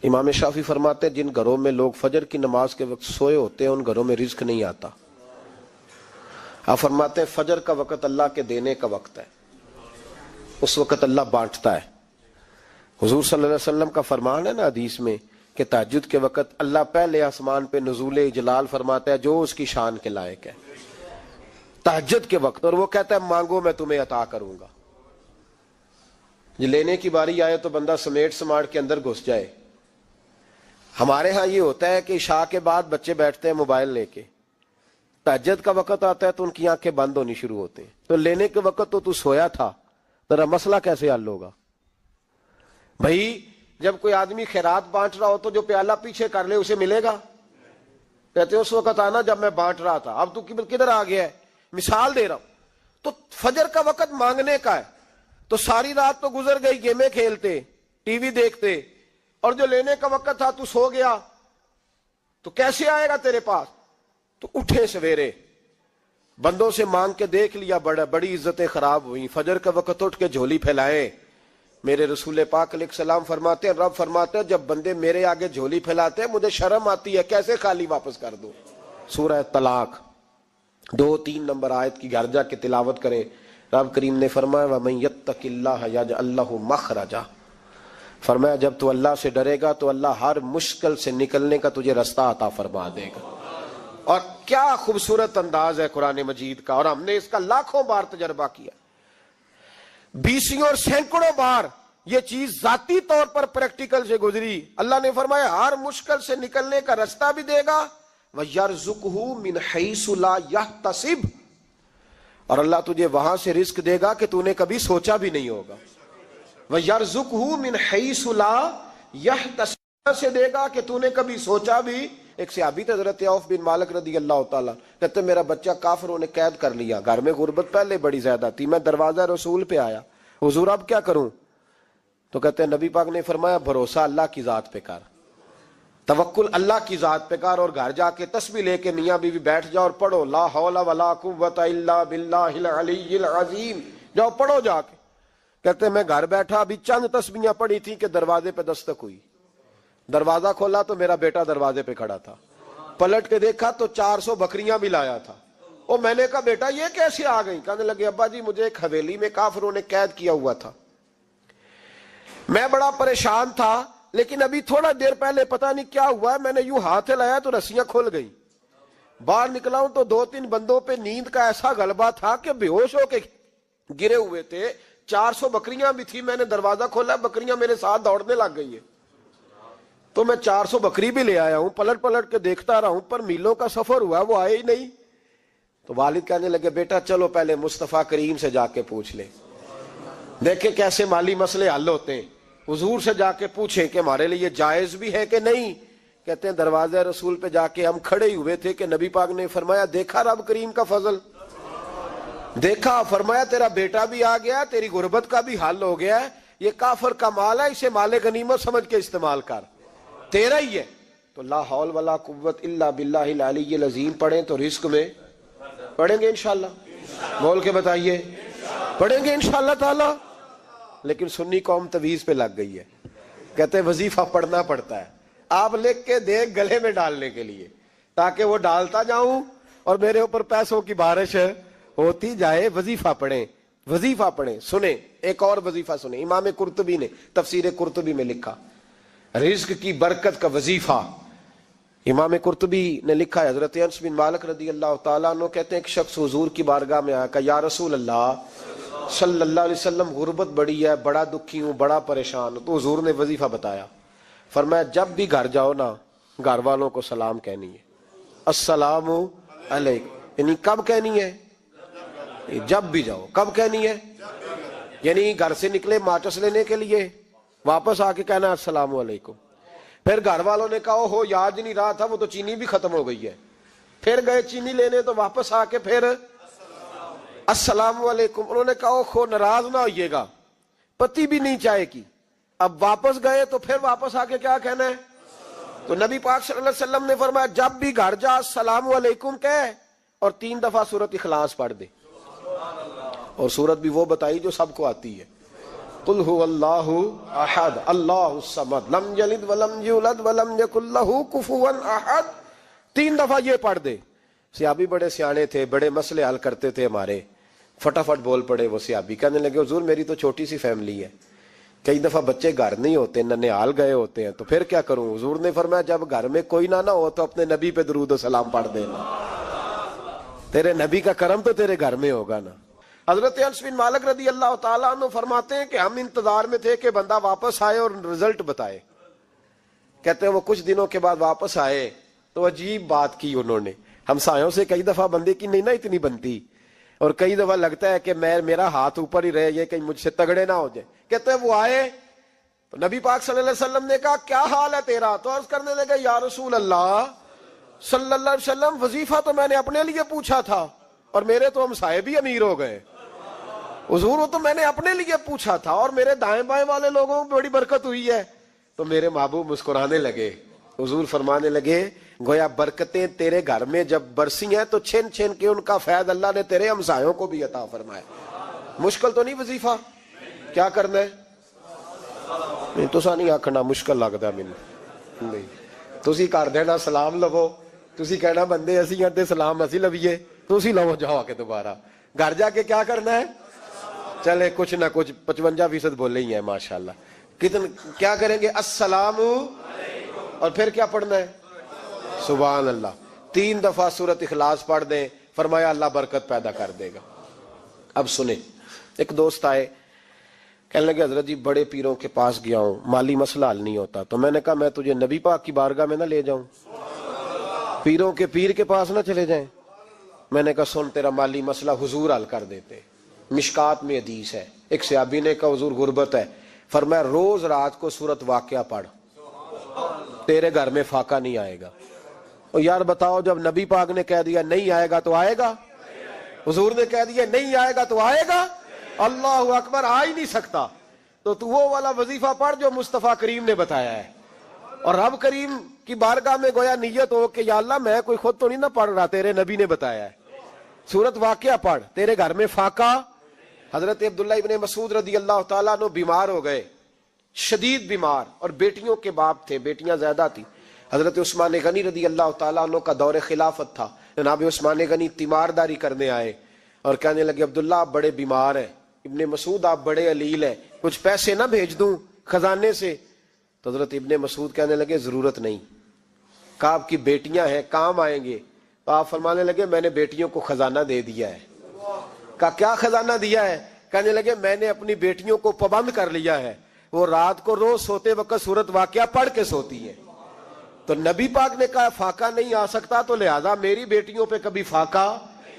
امام شافعی فرماتے ہیں جن گھروں میں لوگ فجر کی نماز کے وقت سوئے ہوتے ہیں ان گھروں میں رزق نہیں آتا۔ آپ فرماتے ہیں فجر کا وقت اللہ کے دینے کا وقت ہے، اس وقت اللہ بانٹتا ہے۔ حضور صلی اللہ علیہ وسلم کا فرمان ہے نا حدیث میں کہ تہجد کے وقت اللہ پہلے آسمان پہ نزول جلال فرماتا ہے جو اس کی شان کے لائق ہے تہجد کے وقت، اور وہ کہتا ہے مانگو میں تمہیں عطا کروں گا۔ یہ لینے کی باری آئے تو بندہ سمیٹ سماٹ کے اندر گھس جائے۔ ہمارے ہاں یہ ہوتا ہے کہ عشاء کے بعد بچے بیٹھتے ہیں موبائل لے کے، تہجد کا وقت آتا ہے تو ان کی آنکھیں بند ہونی شروع ہوتے ہیں، تو لینے کے وقت تو سویا تھا، ذرا مسئلہ کیسے حل ہوگا؟ بھائی جب کوئی آدمی خیرات بانٹ رہا ہو تو جو پیالہ پیچھے کر لے اسے ملے گا؟ کہتے ہیں اس وقت آنا جب میں بانٹ رہا تھا، اب تو کدھر آ گیا ہے؟ مثال دے رہا ہوں۔ تو فجر کا وقت مانگنے کا ہے، تو ساری رات تو گزر گئی گیمیں کھیلتے، ٹی وی دیکھتے، اور جو لینے کا وقت تھا تو سو گیا، تو کیسے آئے گا تیرے پاس؟ تو اٹھے سویرے، بندوں سے مانگ کے دیکھ لیا، بڑی عزتیں خراب ہوئی، فجر کا وقت اٹھ کے جھولی پھیلائے۔ میرے رسول پاک علیہ السلام فرماتے ہیں، رب فرماتے ہیں جب بندے میرے آگے جھولی پھیلاتے ہیں مجھے شرم آتی ہے، کیسے خالی واپس کر دوں؟ سورہ طلاق 2-3 نمبر آیت کی گھر جا کے تلاوت کریں۔ رب کریم نے فرمایا وَمَن يَتَّقِ اللَّهَ يَجْعَل لَّهُ مَخْرَجًا، فرمایا جب تو اللہ سے ڈرے گا تو اللہ ہر مشکل سے نکلنے کا تجھے رستہ عطا فرما دے گا۔ اور کیا خوبصورت انداز ہے قرآن مجید کا، اور ہم نے اس کا لاکھوں بار تجربہ کیا، بیسوں اور سینکڑوں بار یہ چیز ذاتی طور پر پریکٹیکل سے گزری۔ اللہ نے فرمایا ہر مشکل سے نکلنے کا رستہ بھی دے گا، وَيَرْزُقْهُ مِنْ حَيْثُ لَا يَحْتَسِبُ، اور اللہ تجھے وہاں سے رزق دے گا کہ تو نے کبھی سوچا بھی نہیں ہوگا۔ وَيَرْزُقْهُ مِنْ حَيْثُ لَا يَحْتَسِبُ، سے دے گا کہ تو نے کبھی سوچا بھی۔ ایک صحابی تھے حضرت عوف بن مالک رضی اللہ تعالیٰ، کہتے میرا بچہ کافروں نے قید کر لیا، گھر میں غربت پہلے بڑی زیادہ تھی، میں دروازہ رسول پہ آیا، حضور اب کیا کروں؟ تو کہتے ہیں نبی پاک نے فرمایا بھروسہ اللہ کی ذات پہ کر، توکل اللہ کی ذات پہ کر، اور گھر جا کے تسبیح لے کے میاں بیوی بیٹھ جاؤ اور پڑھو لا حول ولا قوت الا باللہ العلی العظیم، جاؤ پڑھو جا کے۔ کہتے ہیں میں گھر بیٹھا، ابھی چند تسبیحاں پڑھی تھی کہ دروازے پہ دستک ہوئی، دروازہ کھولا تو میرا بیٹا دروازے پہ کھڑا تھا، پلٹ کے دیکھا تو 400 بکریاں بھی لایا تھا۔ اور میں نے کہا بیٹا یہ کیسے آ گئی؟ کہنے لگے ابا جی مجھے ایک حویلی میں کافروں نے قید کیا ہوا تھا، میں بڑا پریشان تھا، لیکن ابھی تھوڑا دیر پہلے پتہ نہیں کیا ہوا ہے، میں نے یوں ہاتھ لایا تو رسیاں کھل گئی، باہر نکلا ہوں تو 2-3 بندوں پہ نیند کا ایسا غلبہ تھا کہ بے ہوش ہو کے گرے ہوئے تھے، 400 بکریاں بھی تھی، میں نے دروازہ کھولا، بکریاں میرے ساتھ دوڑنے لگ گئی ہے، تو میں 400 بکری بھی لے آیا ہوں، پلٹ پلٹ کے دیکھتا رہا ہوں، پر میلوں کا سفر ہوا وہ آئے ہی نہیں۔ تو والد کہنے لگے بیٹا چلو پہلے مصطفیٰ کریم سے جا کے پوچھ لے، دیکھیں کیسے مالی مسئلے حل ہوتے ہیں، حضور سے جا کے پوچھیں کہ ہمارے لیے جائز بھی ہے کہ نہیں۔ کہتے ہیں دروازہ رسول پہ جا کے ہم کھڑے ہوئے تھے کہ نبی پاک نے فرمایا دیکھا رب کریم کا فضل، دیکھا، فرمایا تیرا بیٹا بھی آ گیا، تیری غربت کا بھی حل ہو گیا ہے، یہ کافر کا مال ہے، اسے مال غنیمت سمجھ کے استعمال کر، تیرا ہی ہے۔ تو لا حول ولا قوت الا باللہ العلی العظیم پڑھیں تو رزق میں پڑھیں گے انشاءاللہ، بول کے بتائیے پڑھیں گے انشاءاللہ تعالی۔ لیکن سنی قوم تویز پہ لگ گئی ہے، کہتے ہیں وظیفہ پڑھنا پڑتا ہے، آپ لکھ کے دے گلے میں ڈالنے کے لیے تاکہ وہ ڈالتا جاؤں اور میرے اوپر پیسوں کی بارش ہوتی جائے۔ وظیفہ پڑھیں، وظیفہ پڑھیں۔ سنیں ایک اور وظیفہ سنیں، امام قرطبی نے تفسیر قرطبی میں لکھا رزق کی برکت کا وظیفہ۔ امام قرطبی نے لکھا ہے حضرت انس بن مالک رضی اللہ تعالیٰ عنہ کہتے ہیں ایک شخص حضور کی بارگاہ میں آیا، کہا یا رسول اللہ صلی اللہ علیہ وسلم غربت بڑی ہے، بڑا دکھی ہوں، بڑا پریشان ہوں۔ تو حضور نے وظیفہ بتایا، فرمایا جب بھی گھر جاؤ نا گھر والوں کو سلام کہنی ہے، السلام علیکم، یعنی کب کہنی ہے؟ جب بھی جاؤ۔ کب کہنی ہے؟ یعنی گھر سے نکلے ماچس لینے کے لیے، واپس آ کے کہنا السلام علیکم۔ پھر گھر والوں نے کہا ہو یاد نہیں رہا تھا، وہ تو چینی بھی ختم ہو گئی ہے، پھر گئے چینی لینے تو واپس آ کے پھر السلام علیکم۔ انہوں نے کہا خو ناراض نہ ہوئیے گا، پتی بھی نہیں چائے کی، اب واپس گئے تو پھر واپس آ کے کیا کہنا ہے؟ تو نبی پاک صلی اللہ علیہ وسلم نے فرمایا جب بھی گھر جا السلام علیکم کہے اور 3 دفعہ سورۃ اخلاص پڑھ دے، اور سورت بھی وہ بتائی جو سب کو آتی ہے، قل هو اللہ احد اللہ الصمد لم یلد ولم یولد ولم یکن لہ کفوا احد. 3 دفعہ یہ پڑھ دے. صحابی بڑے سیانے تھے, بڑے مسئلے حل کرتے تھے ہمارے, فٹافٹ بول پڑے وہ صحابی, کہنے لگے حضور میری تو چھوٹی سی فیملی ہے, کئی دفعہ بچے گھر نہیں ہوتے, ننھیال گئے ہوتے ہیں, تو پھر کیا کروں؟ حضور نے فرمایا جب گھر میں کوئی نہ ہو تو اپنے نبی پہ درود و سلام پڑھ دینا, تیرے نبی کا کرم تو تیرے گھر میں ہوگا نا. حضرت انس بن مالک رضی اللہ تعالیٰ عنہ فرماتے ہیں کہ ہم انتظار میں تھے کہ بندہ واپس آئے اور رزلٹ بتائے. کہتے ہیں وہ کچھ دنوں کے بعد واپس آئے تو عجیب بات کی انہوں نے. ہمسایوں سے کئی دفعہ بندے کی نہیں نا اتنی بنتی, اور کئی دفعہ لگتا ہے کہ میرا ہاتھ اوپر ہی رہے, یہ کہیں مجھ سے تگڑے نہ ہو جائے. کہتے ہیں وہ آئے تو نبی پاک صلی اللہ علیہ وسلم نے کہا کیا حال ہے تیرا؟ تو عرض کرنے لگے یا رسول اللہ صلی اللہ علیہ وسلم وظیفہ تو میں نے اپنے لیے پوچھا تھا اور میرے تو ہمسائے بھی امیر ہو گئے. حضور وہ تو میں نے اپنے لیے پوچھا تھا اور میرے دائیں بائیں والے لوگوں کو بڑی برکت ہوئی ہے. تو میرے محبوب مسکرانے لگے. حضور فرمانے لگے گویا برکتیں تیرے گھر میں جب برسی ہیں تو چھن چھن کے ان کا فیض اللہ نے تیرے ہمسایوں کو بھی عطا فرمایا. مشکل تو نہیں وظیفہ, کیا کرنا ہے؟ نہیں تو نہیں آکھنا مشکل لگتا ہے مینوں نہیں. تسی کر دینا سلام لو, تسی کہنا بندے اسی ہیں تے سلام اسی لویے, تسی لو جاؤ کے دوبارہ. گھر جا کے کیا کرنا ہے؟ چلے کچھ نہ کچھ 55% بولے ہی ہیں ماشاءاللہ. کیا کریں گے؟ السلام, اور پھر کیا پڑھنا ہے؟ سبحان اللہ. 3 دفعہ سورۃ اخلاص پڑھ دیں, فرمایا اللہ برکت پیدا کر دے گا. اب سنیں, ایک دوست آئے, کہنے لگے حضرت جی بڑے پیروں کے پاس گیا ہوں, مالی مسئلہ حل نہیں ہوتا. تو میں نے کہا میں تجھے نبی پاک کی بارگاہ میں نہ لے جاؤں, پیروں کے پیر کے پاس نہ چلے جائیں. میں نے کہا سن تیرا مالی مسئلہ حضور حل کر دیتے. مشکات میں حدیث ہے, ایک صحابی نے کہا حضور غربت ہے, فرمایا روز رات کو سورۃ واقعہ پڑھ, تیرے گھر میں فاقہ نہیں آئے گا. اور یار بتاؤ جب نبی پاک نے کہہ دیا نہیں آئے گا تو آئے گا, حضور نے کہہ دیا نہیں آئے گا تو آئے گا, اللہ اکبر, آ ہی نہیں سکتا. تو وہ والا وظیفہ پڑھ جو مصطفیٰ کریم نے بتایا ہے, اور رب کریم کی بارگاہ میں گویا نیت ہو کہ یا اللہ میں کوئی خود تو نہیں نہ پڑھ رہا, تیرے نبی نے بتایا ہے. سورۃ واقعہ پڑھ, تیرے گھر میں فاقہ. حضرت عبداللہ ابن مسعود رضی اللہ تعالیٰ عنہ بیمار ہو گئے, شدید بیمار, اور بیٹیوں کے باپ تھے, بیٹیاں زیادہ تھی. حضرت عثمان غنی رضی اللہ تعالیٰ عنہ کا دور خلافت تھا. جناب عثمان غنی تیمارداری کرنے آئے اور کہنے لگے عبداللہ آپ بڑے بیمار ہیں, ابن مسعود آپ بڑے علیل ہیں, کچھ پیسے نہ بھیج دوں خزانے سے؟ تو حضرت ابن مسعود کہنے لگے ضرورت نہیں, کہا آپ کی بیٹیاں ہیں کام آئیں گے. تو آپ فرمانے لگے میں نے بیٹیوں کو خزانہ دے دیا ہے. کہا کیا خزانہ دیا ہے؟ کہنے لگے میں نے اپنی بیٹیوں کو پابند کر لیا ہے, وہ رات کو روز سوتے وقت سورۃ واقعہ پڑھ کے سوتی ہے. تو نبی پاک نے کہا فاقہ نہیں آ سکتا, تو لہذا میری بیٹیوں پہ کبھی فاقہ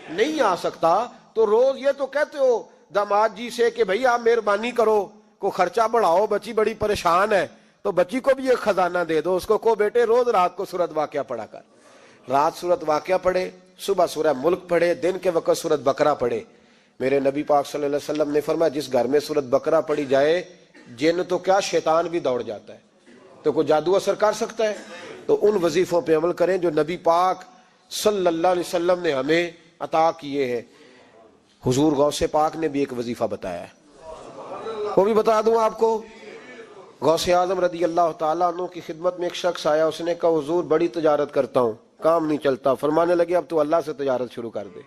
نہیں آ سکتا. تو روز یہ تو کہتے ہو داماد جی سے کہ بھئی آپ مہربانی کرو, کو خرچہ بڑھاؤ, بچی بڑی پریشان ہے, تو بچی کو بھی ایک خزانہ دے دو, اس کو بیٹے روز رات کو سورۃ واقعہ پڑھا کر. رات سورۃ واقعہ پڑھے, صبح سورہ ملک پڑھے, دن کے وقت سورۃ بقرہ پڑھے. میرے نبی پاک صلی اللہ علیہ وسلم نے فرمایا جس گھر میں سورۃ بقرہ پڑھی جائے جن تو کیا شیطان بھی دوڑ جاتا ہے. تو کوئی جادو اثر کر سکتا ہے؟ تو ان وظیفوں پہ عمل کریں جو نبی پاک صلی اللہ علیہ وسلم نے ہمیں عطا کیے ہیں. حضور غوث پاک نے بھی ایک وظیفہ بتایا ہے, وہ بھی بتا دوں آپ کو. غوث اعظم رضی اللہ تعالیٰ عنہ کی خدمت میں ایک شخص آیا, اس نے کہا حضور بڑی تجارت کرتا ہوں, کام نہیں چلتا. فرمانے لگے اب تو اللہ سے تجارت شروع کر دے.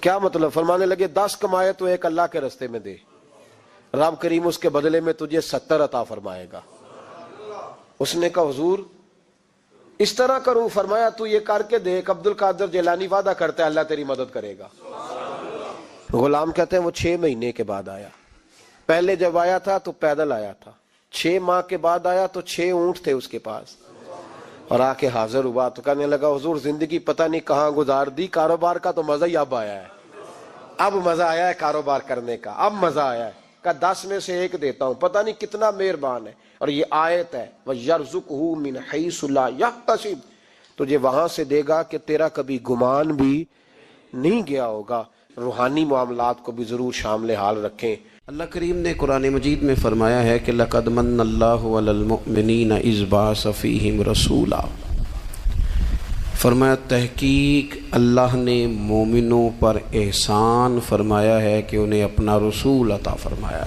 کیا مطلب؟ فرمانے لگے 10 کمائے تو ایک اللہ کے رستے میں دے, رب کریم اس کے بدلے میں تجھے 70 عطا فرمائے گا. اس نے کہا حضور اس طرح کروں؟ فرمایا تو یہ کر کے دیکھ, عبد القادر جیلانی وعدہ کرتا ہے اللہ تیری مدد کرے گا. غلام کہتے ہیں وہ 6 مہینے کے بعد آیا. پہلے جب آیا تھا تو پیدل آیا تھا, 6 ماہ کے بعد آیا تو 6 اونٹ تھے اس کے پاس, اور آ کے حاضر ہوا تو کہنے لگا حضور زندگی پتہ نہیں کہاں گزار دی, کاروبار کا تو مزہ ہی اب آیا ہے, اب مزہ آیا ہے کاروبار کرنے کا, اب مزہ آیا ہے. کہ 10 میں سے 1 دیتا ہوں, پتہ نہیں کتنا مہربان ہے. اور یہ آیت ہے وَيَرْزُقْهُ مِنْ حَيْثُ لَا يَحْتَسِبُ, تجھے وہاں سے دے گا کہ تیرا کبھی گمان بھی نہیں گیا ہوگا. روحانی معاملات کو بھی ضرور شامل حال رکھیں. اللہ کریم نے قرآن مجید میں فرمایا ہے کہ لَقَدْ مَنَّ اللَّهُ عَلَى الْمُؤْمِنِينَ إِذْ بَعَثَ فِيهِمْ رَسُولًا فرمایا تحقیق اللہ نے مومنوں پر احسان فرمایا ہے کہ انہیں اپنا رسول عطا فرمایا۔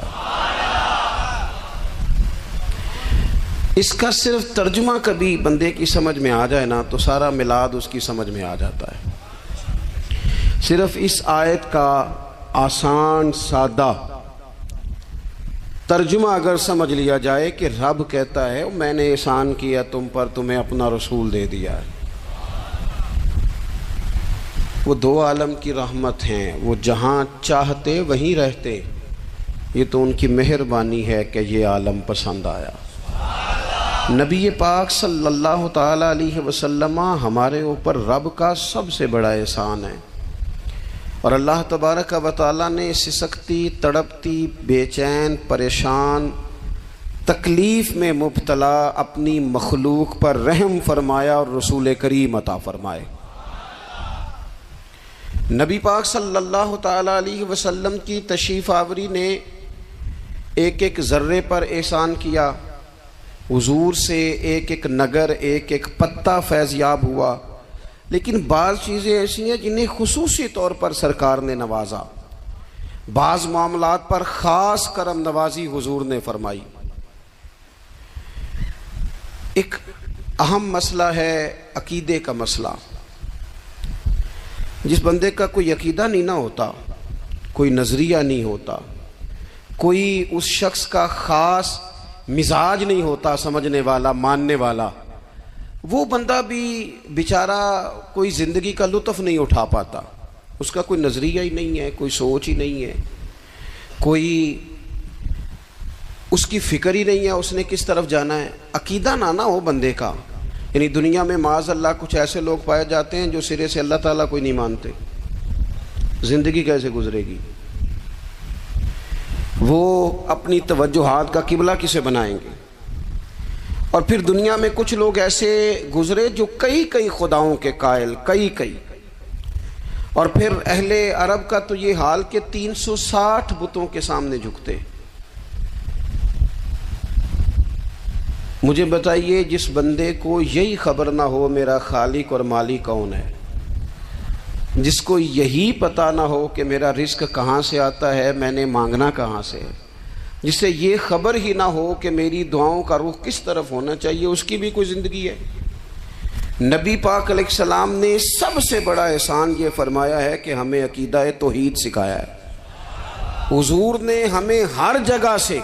اس کا صرف ترجمہ کبھی بندے کی سمجھ میں آ جائے نا تو سارا میلاد اس کی سمجھ میں آ جاتا ہے۔ صرف اس آیت کا آسان سادہ ترجمہ اگر سمجھ لیا جائے کہ رب کہتا ہے میں نے احسان کیا تم پر، تمہیں اپنا رسول دے دیا ہے۔ وہ دو عالم کی رحمت ہیں، وہ جہاں چاہتے وہیں رہتے، یہ تو ان کی مہربانی ہے کہ یہ عالم پسند آیا۔ نبی پاک صلی اللہ تعالیٰ علیہ وسلم ہمارے اوپر رب کا سب سے بڑا احسان ہے، اور اللہ تبارک و تعالیٰ نے سسکتی، تڑپتی، بے چین، پریشان، تکلیف میں مبتلا اپنی مخلوق پر رحم فرمایا اور رسول کریم عطا فرمائے۔ نبی پاک صلی اللہ تعالیٰ علیہ وسلم کی تشریف آوری نے ایک ایک ذرے پر احسان کیا، حضور سے ایک ایک نگر، ایک ایک پتہ فیضیاب ہوا، لیکن بعض چیزیں ایسی ہیں جنہیں خصوصی طور پر سرکار نے نوازا، بعض معاملات پر خاص کرم نوازی حضور نے فرمائی۔ ایک اہم مسئلہ ہے عقیدے کا مسئلہ۔ جس بندے کا کوئی عقیدہ نہیں نہ ہوتا، کوئی نظریہ نہیں ہوتا، کوئی اس شخص کا خاص مزاج نہیں ہوتا سمجھنے والا، ماننے والا، وہ بندہ بھی بیچارہ کوئی زندگی کا لطف نہیں اٹھا پاتا۔ اس کا کوئی نظریہ ہی نہیں ہے، کوئی سوچ ہی نہیں ہے، کوئی اس کی فکر ہی نہیں ہے اس نے کس طرف جانا ہے۔ عقیدہ نہ ہو بندے کا، یعنی دنیا میں معاذ اللہ کچھ ایسے لوگ پائے جاتے ہیں جو سرے سے اللہ تعالیٰ کوئی نہیں مانتے، زندگی کیسے گزرے گی؟ وہ اپنی توجہات کا قبلہ کسے بنائیں گے؟ اور پھر دنیا میں کچھ لوگ ایسے گزرے جو کئی خداؤں کے قائل، کئی، اور پھر اہل عرب کا تو یہ حال کہ 360 بتوں کے سامنے جھکتے۔ مجھے بتائیے جس بندے کو یہی خبر نہ ہو میرا خالق اور مالک کون ہے، جس کو یہی پتہ نہ ہو کہ میرا رزق کہاں سے آتا ہے، میں نے مانگنا کہاں سے ہے، جسے یہ خبر ہی نہ ہو کہ میری دعاؤں کا رخ کس طرف ہونا چاہیے، اس کی بھی کوئی زندگی ہے؟ نبی پاک علیہ السلام نے سب سے بڑا احسان یہ فرمایا ہے کہ ہمیں عقیدہ توحید سکھایا ہے۔ حضور نے ہمیں ہر جگہ سے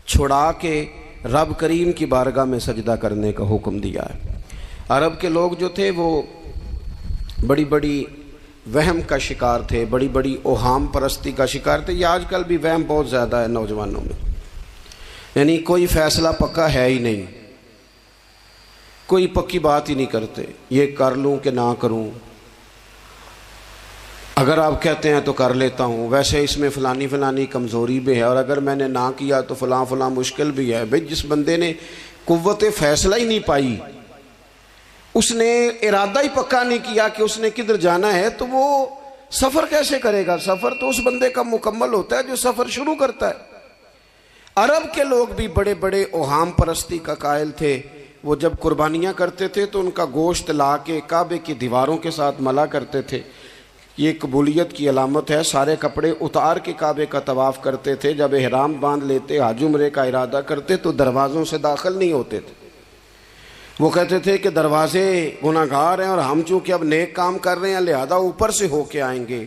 چھڑا کے رب کریم کی بارگاہ میں سجدہ کرنے کا حکم دیا ہے۔ عرب کے لوگ جو تھے وہ بڑی بڑی وہم کا شکار تھے، بڑی بڑی اوہام پرستی کا شکار تھے۔ یہ آج کل بھی وہم بہت زیادہ ہے نوجوانوں میں، یعنی کوئی فیصلہ پکا ہے ہی نہیں، کوئی پکی بات ہی نہیں کرتے، یہ کر لوں کہ نہ کروں، اگر آپ کہتے ہیں تو کر لیتا ہوں، ویسے اس میں فلانی کمزوری بھی ہے، اور اگر میں نے نہ کیا تو فلاں مشکل بھی ہے۔ بھئی جس بندے نے قوت فیصلہ ہی نہیں پائی، اس نے ارادہ ہی پکا نہیں کیا کہ اس نے کدھر جانا ہے، تو وہ سفر کیسے کرے گا؟ سفر تو اس بندے کا مکمل ہوتا ہے جو سفر شروع کرتا ہے۔ عرب کے لوگ بھی بڑے بڑے اوہام پرستی کا قائل تھے۔ وہ جب قربانیاں کرتے تھے تو ان کا گوشت لا کے کعبے کی دیواروں کے ساتھ ملا کرتے تھے، یہ قبولیت کی علامت ہے۔ سارے کپڑے اتار کے کعبے کا طواف کرتے تھے، جب احرام باندھ لیتے، حج عمرے کا ارادہ کرتے تو دروازوں سے داخل نہیں ہوتے تھے۔ وہ کہتے تھے کہ دروازے گناہگار ہیں اور ہم چونکہ اب نیک کام کر رہے ہیں لہذا اوپر سے ہو کے آئیں گے۔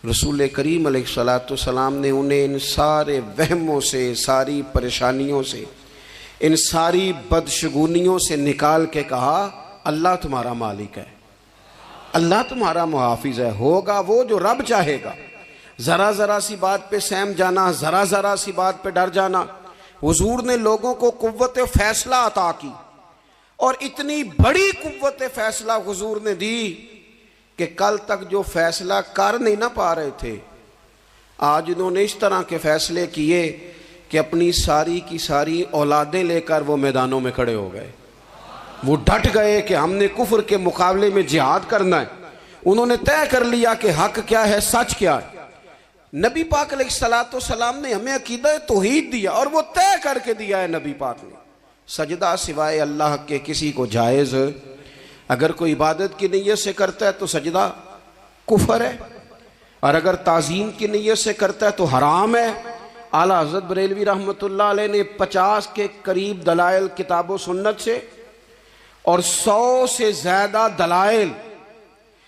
رسول کریم علیہ السلام نے انہیں ان سارے وہموں سے، ساری پریشانیوں سے، ان ساری بدشگونیوں سے نکال کے کہا اللہ تمہارا مالک ہے، اللہ تمہارا محافظ ہے، ہوگا وہ جو رب چاہے گا۔ ذرا سی بات پہ سہم جانا، ذرا سی بات پہ ڈر جانا۔ حضور نے لوگوں کو قوت فیصلہ عطا کی، اور اتنی بڑی قوت فیصلہ حضور نے دی کہ کل تک جو فیصلہ کر نہیں نہ پا رہے تھے، آج انہوں نے اس طرح کے فیصلے کیے کہ اپنی ساری کی ساری اولادیں لے کر وہ میدانوں میں کھڑے ہو گئے۔ وہ ڈٹ گئے کہ ہم نے کفر کے مقابلے میں جہاد کرنا ہے۔ انہوں نے طے کر لیا کہ حق کیا ہے، سچ کیا ہے۔ نبی پاک علیہ السلام نے ہمیں عقیدہ توحید دیا، اور وہ طے کر کے دیا ہے نبی پاک نے، سجدہ سوائے اللہ کے کسی کو جائز اگر کوئی عبادت کی نیت سے کرتا ہے تو سجدہ کفر ہے، اور اگر تعظیم کی نیت سے کرتا ہے تو حرام ہے۔ اعلیٰ حضرت بریلوی رحمۃ اللہ علیہ نے 50 کے قریب دلائل کتاب و سنت سے اور 100 سے زیادہ دلائل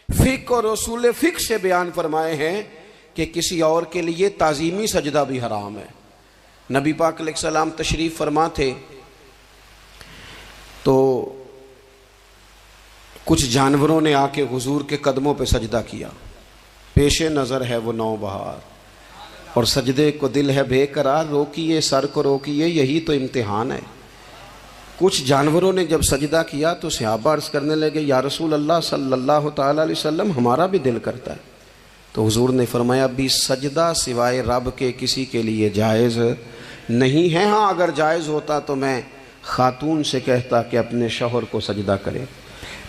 فقہ اور اصول فقہ سے بیان فرمائے ہیں کہ کسی اور کے لیے تعظیمی سجدہ بھی حرام ہے۔ نبی پاک علیہ السلام تشریف فرما تھے تو کچھ جانوروں نے آ کے حضور کے قدموں پہ سجدہ کیا، پیش نظر ہے وہ نوبہار، اور سجدے کو دل ہے بے قرار، روکیے سر کو روکیے، یہی تو امتحان ہے۔ کچھ جانوروں نے جب سجدہ کیا تو صحابہ عرض کرنے لگے یا رسول اللہ صلی اللہ تعالیٰ علیہ وسلم ہمارا بھی دل کرتا ہے، تو حضور نے فرمایا بھی سجدہ سوائے رب کے کسی کے لیے جائز نہیں ہے، ہاں اگر جائز ہوتا تو میں خاتون سے کہتا کہ اپنے شوہر کو سجدہ کرے۔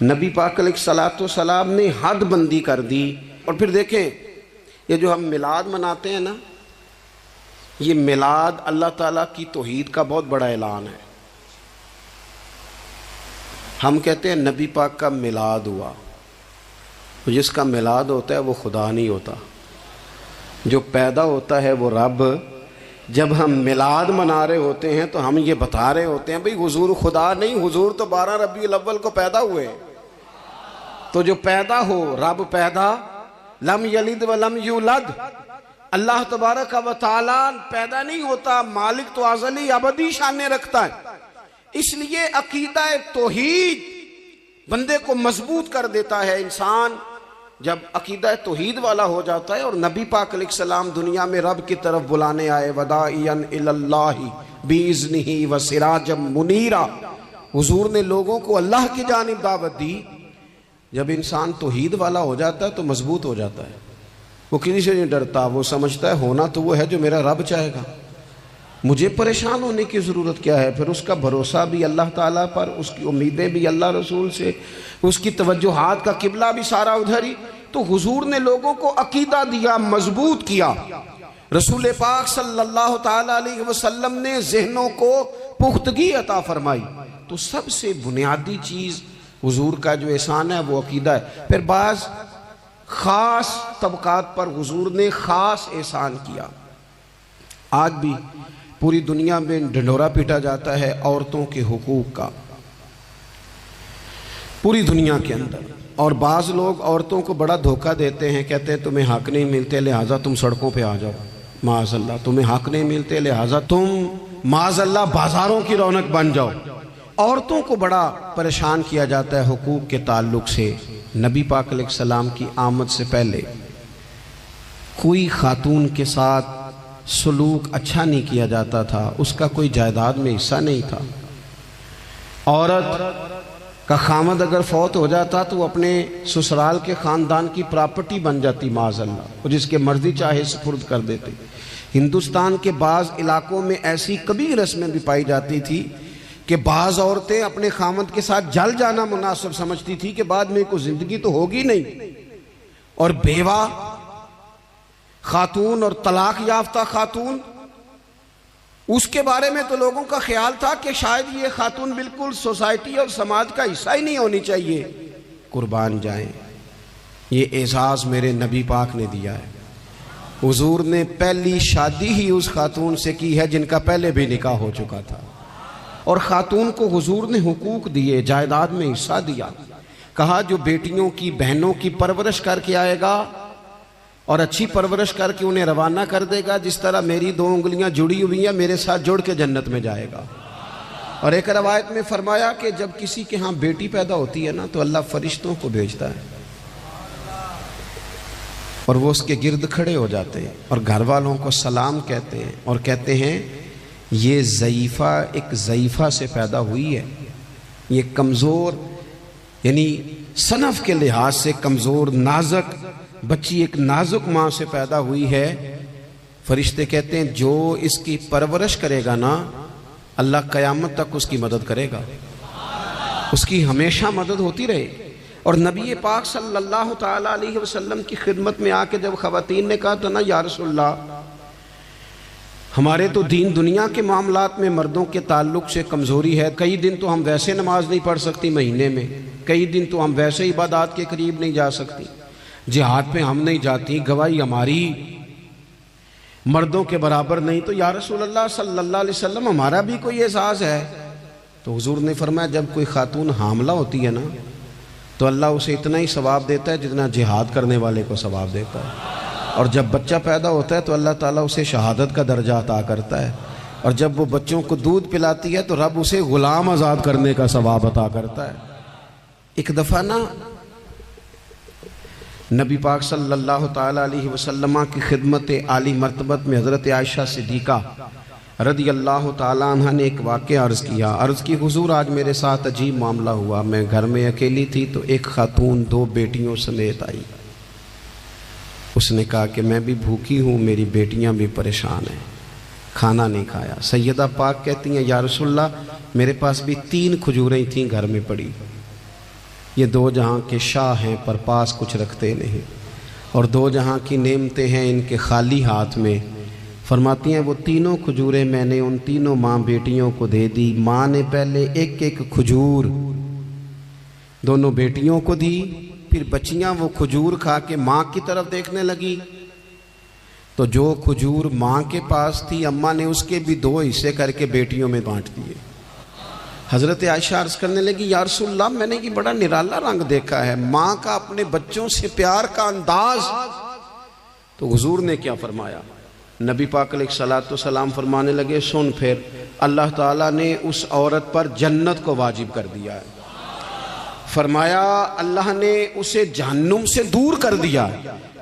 نبی پاک علیہ الصلوۃ والسلام نے حد بندی کر دی۔ اور پھر دیکھیں یہ جو ہم میلاد مناتے ہیں نا، یہ میلاد اللہ تعالیٰ کی توحید کا بہت بڑا اعلان ہے۔ ہم کہتے ہیں نبی پاک کا میلاد ہوا، جس کا میلاد ہوتا ہے وہ خدا نہیں ہوتا، جو پیدا ہوتا ہے وہ رب۔ جب ہم میلاد منا رہے ہوتے ہیں تو ہم یہ بتا رہے ہوتے ہیں بھئی حضور خدا نہیں، حضور تو 12 ربیع الاول کو پیدا ہوئے۔ تو جو پیدا ہو، رب پیدا، لم یلد ولم یولد، اللہ تبارک و تعالی پیدا نہیں ہوتا، مالک تو ازلی ابدی شان رکھتا ہے۔ اس لیے عقیدہ توحید بندے کو مضبوط کر دیتا ہے۔ انسان جب عقیدہ توحید والا ہو جاتا ہے، اور نبی پاک علیہ السلام دنیا میں رب کی طرف بلانے آئے، وداعیا الی اللہ باذنہ وسراجا منیرا، حضور نے لوگوں کو اللہ کی جانب دعوت دی۔ جب انسان توحید والا ہو جاتا ہے تو مضبوط ہو جاتا ہے، وہ کسی سے نہیں ڈرتا، وہ سمجھتا ہے ہونا تو وہ ہے جو میرا رب چاہے گا، مجھے پریشان ہونے کی ضرورت کیا ہے۔ پھر اس کا بھروسہ بھی اللہ تعالیٰ پر، اس کی امیدیں بھی اللہ رسول سے، اس کی توجہات کا قبلہ بھی سارا ادھر ہی۔ تو حضور نے لوگوں کو عقیدہ دیا، مضبوط کیا۔ رسول پاک صلی اللہ تعالیٰ علیہ وسلم نے ذہنوں کو پختگی عطا فرمائی۔ تو سب سے بنیادی چیز حضور کا جو احسان ہے وہ عقیدہ ہے۔ پھر بعض خاص طبقات پر حضور نے خاص احسان کیا۔ آج بھی پوری دنیا میں ڈھنڈورا پیٹا جاتا ہے عورتوں کے حقوق کا، پوری دنیا کے اندر، اور بعض لوگ عورتوں کو بڑا دھوکہ دیتے ہیں، کہتے ہیں تمہیں حق نہیں ملتے لہٰذا تم سڑکوں پہ آ جاؤ، معاذ اللہ، تمہیں حق نہیں ملتے لہٰذا تم معاذ اللہ بازاروں کی رونق بن جاؤ۔ عورتوں کو بڑا پریشان کیا جاتا ہے حقوق کے تعلق سے۔ نبی پاک علیہ السلام کی آمد سے پہلے کوئی خاتون کے ساتھ سلوک اچھا نہیں کیا جاتا تھا، اس کا کوئی جائیداد میں حصہ نہیں تھا۔ عورت کا خامد اگر فوت ہو جاتا تو وہ اپنے سسرال کے خاندان کی پراپرٹی بن جاتی معاذ اللہ، اور جس کے مرضی چاہے سپرد کر دیتے۔ ہندوستان کے بعض علاقوں میں ایسی کبھی رسمیں بھی پائی جاتی تھی کہ بعض عورتیں اپنے خامد کے ساتھ جل جانا مناسب سمجھتی تھی کہ بعد میں کوئی زندگی تو ہوگی نہیں، اور بیوہ خاتون اور طلاق یافتہ خاتون، اس کے بارے میں تو لوگوں کا خیال تھا کہ شاید یہ خاتون بالکل سوسائٹی اور سماج کا حصہ ہی نہیں ہونی چاہیے۔ قربان جائیں، یہ اعزاز میرے نبی پاک نے دیا ہے۔ حضور نے پہلی شادی ہی اس خاتون سے کی ہے جن کا پہلے بھی نکاح ہو چکا تھا، اور خاتون کو حضور نے حقوق دیے، جائیداد میں حصہ دیا۔ کہا جو بیٹیوں کی بہنوں کی پرورش کر کے آئے گا اور اچھی پرورش کر کے انہیں روانہ کر دے گا، جس طرح میری 2 انگلیاں جڑی ہوئی ہیں میرے ساتھ جڑ کے جنت میں جائے گا۔ اور ایک روایت میں فرمایا کہ جب کسی کے ہاں بیٹی پیدا ہوتی ہے نا تو اللہ فرشتوں کو بھیجتا ہے، اور وہ اس کے گرد کھڑے ہو جاتے ہیں اور گھر والوں کو سلام کہتے ہیں، اور کہتے ہیں یہ ضعیفہ ایک ضعیفہ سے پیدا ہوئی ہے، یہ کمزور یعنی صنف کے لحاظ سے کمزور نازک بچی ایک نازک ماں سے پیدا ہوئی ہے۔ فرشتے کہتے ہیں جو اس کی پرورش کرے گا نا اللہ قیامت تک اس کی مدد کرے گا، اس کی ہمیشہ مدد ہوتی رہے۔ اور نبی پاک صلی اللہ تعالیٰ علیہ وسلم کی خدمت میں آ کے جب خواتین نے کہا تو نا یا رسول اللہ ہمارے تو دین دنیا کے معاملات میں مردوں کے تعلق سے کمزوری ہے، کئی دن تو ہم ویسے نماز نہیں پڑھ سکتی مہینے میں، کئی دن تو ہم ویسے عبادات کے قریب نہیں جا سکتی، جہاد پہ ہم نہیں جاتی، گواہی ہماری مردوں کے برابر نہیں، تو یا رسول اللہ صلی اللہ علیہ وسلم ہمارا بھی کوئی اعزاز ہے؟ تو حضور نے فرمایا جب کوئی خاتون حاملہ ہوتی ہے نا تو اللہ اسے اتنا ہی ثواب دیتا ہے جتنا جہاد کرنے والے کو ثواب دیتا ہے، اور جب بچہ پیدا ہوتا ہے تو اللہ تعالیٰ اسے شہادت کا درجہ عطا کرتا ہے، اور جب وہ بچوں کو دودھ پلاتی ہے تو رب اسے غلام آزاد کرنے کا ثواب عطا کرتا ہے۔ ایک دفعہ نا نبی پاک صلی اللہ تعالیٰ علیہ وسلم کی خدمت عالی مرتبت میں حضرت عائشہ صدیقہ رضی اللہ تعالیٰ عنہ نے ایک واقعہ عرض کیا، عرض کی حضور آج میرے ساتھ عجیب معاملہ ہوا، میں گھر میں اکیلی تھی تو ایک خاتون 2 بیٹیوں سمیت آئی، اس نے کہا کہ میں بھی بھوکی ہوں، میری بیٹیاں بھی پریشان ہیں، کھانا نہیں کھایا۔ سیدہ پاک کہتی ہیں یا رسول اللہ میرے پاس بھی 3 کھجوریں تھیں گھر میں پڑی، یہ 2 جہاں کے شاہ ہیں پر پاس کچھ رکھتے نہیں، اور 2 جہاں کی نعمتیں ہیں ان کے خالی ہاتھ میں۔ فرماتی ہیں وہ 3 کھجوریں میں نے ان 3 ماں بیٹیوں کو دے دی، ماں نے پہلے ایک کھجور دونوں بیٹیوں کو دی، پھر بچیاں وہ کھجور کھا کے ماں کی طرف دیکھنے لگی تو جو کھجور ماں کے پاس تھی اماں نے اس کے بھی 2 حصے کر کے بیٹیوں میں بانٹ دیے۔ حضرت عائشہ عرض کرنے لگی یا رسول اللہ میں نے یہ بڑا نرالا رنگ دیکھا ہے، ماں کا اپنے بچوں سے پیار کا انداز۔ تو حضور نے کیا فرمایا؟ نبی پاک علیہ الصلوۃ والسلام فرمانے لگے سن پھر اللہ تعالیٰ نے اس عورت پر جنت کو واجب کر دیا ہے، فرمایا اللہ نے اسے جہنم سے دور کر دیا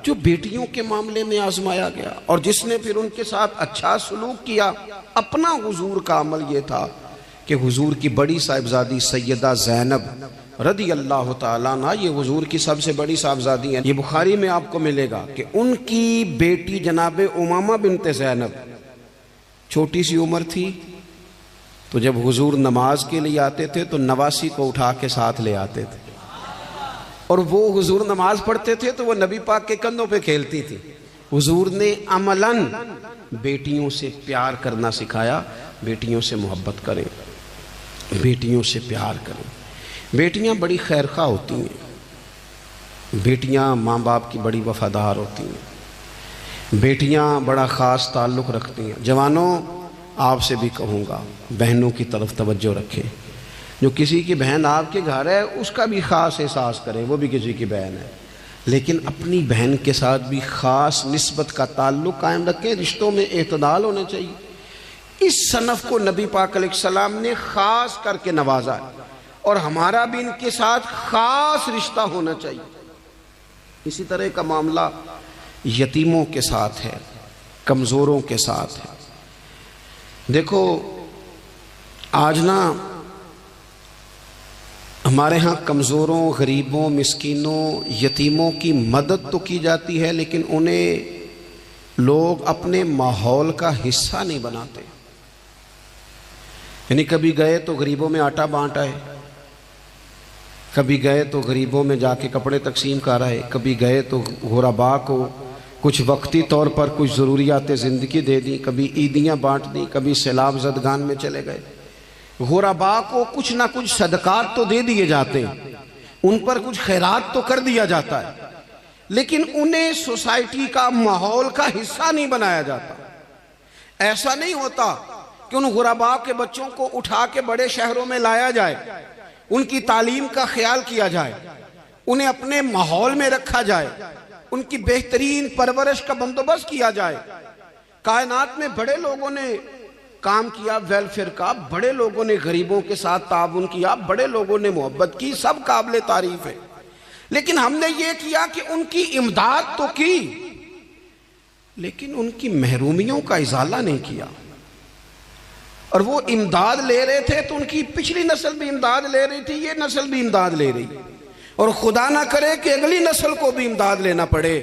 جو بیٹیوں کے معاملے میں آزمایا گیا، اور جس نے پھر ان کے ساتھ اچھا سلوک کیا۔ اپنا حضور کا عمل یہ تھا کہ حضور کی بڑی صاحبزادی سیدہ زینب رضی اللہ تعالیٰ عنہ، یہ حضور کی سب سے بڑی صاحبزادی ہیں، یہ بخاری میں آپ کو ملے گا کہ ان کی بیٹی جناب امامہ بنت زینب چھوٹی سی عمر تھی، تو جب حضور نماز کے لیے آتے تھے تو نواسی کو اٹھا کے ساتھ لے آتے تھے، اور وہ حضور نماز پڑھتے تھے تو وہ نبی پاک کے کندھوں پہ کھیلتی تھی۔ حضور نے عملاً بیٹیوں سے پیار کرنا سکھایا، بیٹیوں سے محبت کریں، بیٹیوں سے پیار کریں۔ بیٹیاں بڑی خیرخواہ ہوتی ہیں، بیٹیاں ماں باپ کی بڑی وفادار ہوتی ہیں، بیٹیاں بڑا خاص تعلق رکھتی ہیں۔ جوانوں آپ سے بھی کہوں گا بہنوں کی طرف توجہ رکھیں، جو کسی کی بہن آپ کے گھر ہے اس کا بھی خاص احساس کریں، وہ بھی کسی کی بہن ہے، لیکن اپنی بہن کے ساتھ بھی خاص نسبت کا تعلق قائم رکھیں، رشتوں میں اعتدال ہونا چاہیے۔ اس صنف کو نبی پاک علیہ السلام نے خاص کر کے نوازا ہے، اور ہمارا بھی ان کے ساتھ خاص رشتہ ہونا چاہیے۔ اسی طرح کا معاملہ یتیموں کے ساتھ ہے، کمزوروں کے ساتھ ہے۔ دیکھو آج نا ہمارے ہاں کمزوروں، غریبوں، مسکینوں، یتیموں کی مدد تو کی جاتی ہے، لیکن انہیں لوگ اپنے ماحول کا حصہ نہیں بناتے۔ یعنی کبھی گئے تو غریبوں میں آٹا بانٹ آئے، کبھی گئے تو غریبوں میں جا کے کپڑے تقسیم کر آئے، کبھی گئے تو غرباء کو کچھ وقتی طور پر کچھ ضروریات زندگی دے دی، کبھی عیدیاں بانٹ دی، کبھی سیلاب زدگان میں چلے گئے۔ غرباء کو کچھ نہ کچھ صدقات تو دے دیے جاتے ہیں، ان پر کچھ خیرات تو کر دیا جاتا ہے، لیکن انہیں سوسائٹی کا ماحول کا حصہ نہیں بنایا جاتا۔ ایسا نہیں ہوتا کہ ان غرباء کے بچوں کو اٹھا کے بڑے شہروں میں لایا جائے، ان کی تعلیم کا خیال کیا جائے، انہیں اپنے ماحول میں رکھا جائے، ان کی بہترین پرورش کا بندوبست کیا جائے۔ کائنات میں بڑے لوگوں نے کام کیا ویلفیئر کا، بڑے لوگوں نے غریبوں کے ساتھ تعاون کیا، بڑے لوگوں نے محبت کی، سب قابل تعریف ہے، لیکن ہم نے یہ کیا کہ ان کی امداد تو کی، لیکن ان کی محرومیوں کا ازالہ نہیں کیا۔ اور وہ امداد لے رہے تھے تو ان کی پچھلی نسل بھی امداد لے رہی تھی، یہ نسل بھی امداد لے رہی، اور خدا نہ کرے کہ اگلی نسل کو بھی امداد لینا پڑے۔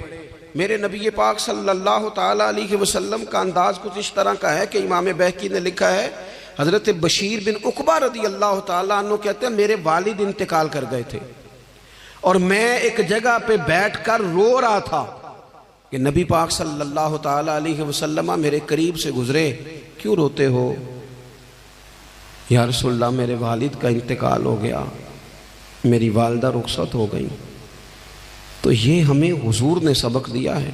میرے نبی پاک صلی اللہ تعالیٰ علیہ وسلم کا انداز کچھ اس طرح کا ہے کہ امام بہقی نے لکھا ہے، حضرت بشیر بن عقبہ رضی اللہ تعالیٰ عنہ کہتے ہیں میرے والد انتقال کر گئے تھے، اور میں ایک جگہ پہ بیٹھ کر رو رہا تھا کہ نبی پاک صلی اللہ تعالیٰ علیہ وسلم میرے قریب سے گزرے، کیوں روتے ہو؟ یا رسول اللہ میرے والد کا انتقال ہو گیا، میری والدہ رخصت ہو گئی. تو یہ ہمیں حضور نے سبق دیا ہے.